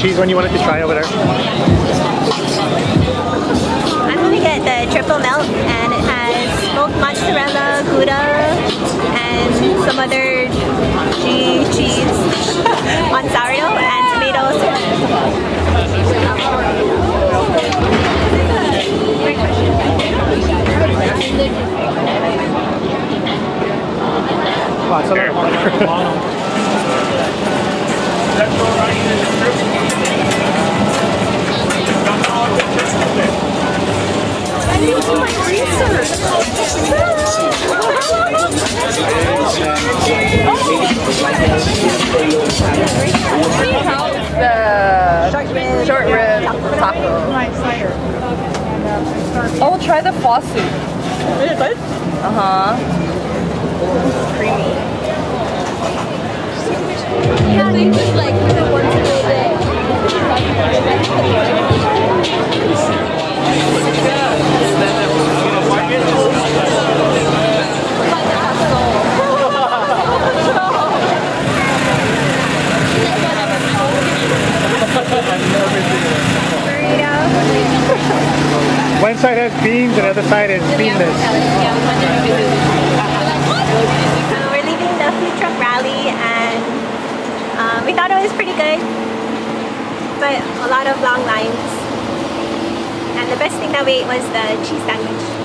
cheese one you wanted to try over there? I'm gonna get the triple melt, and it has smoked mozzarella, Gouda, and some other cheese on sourdough and tomatoes. Wow, it's a lot of water. The short rib taco. Oh, try the pho soup. Is it good? Uh-huh. It's creamy. Yeah, they just like the one day. One side has beans and the other side is beanless. We're leaving the food truck rally, and we thought it was pretty good, but a lot of long lines. And the best thing that we ate was the cheese sandwich.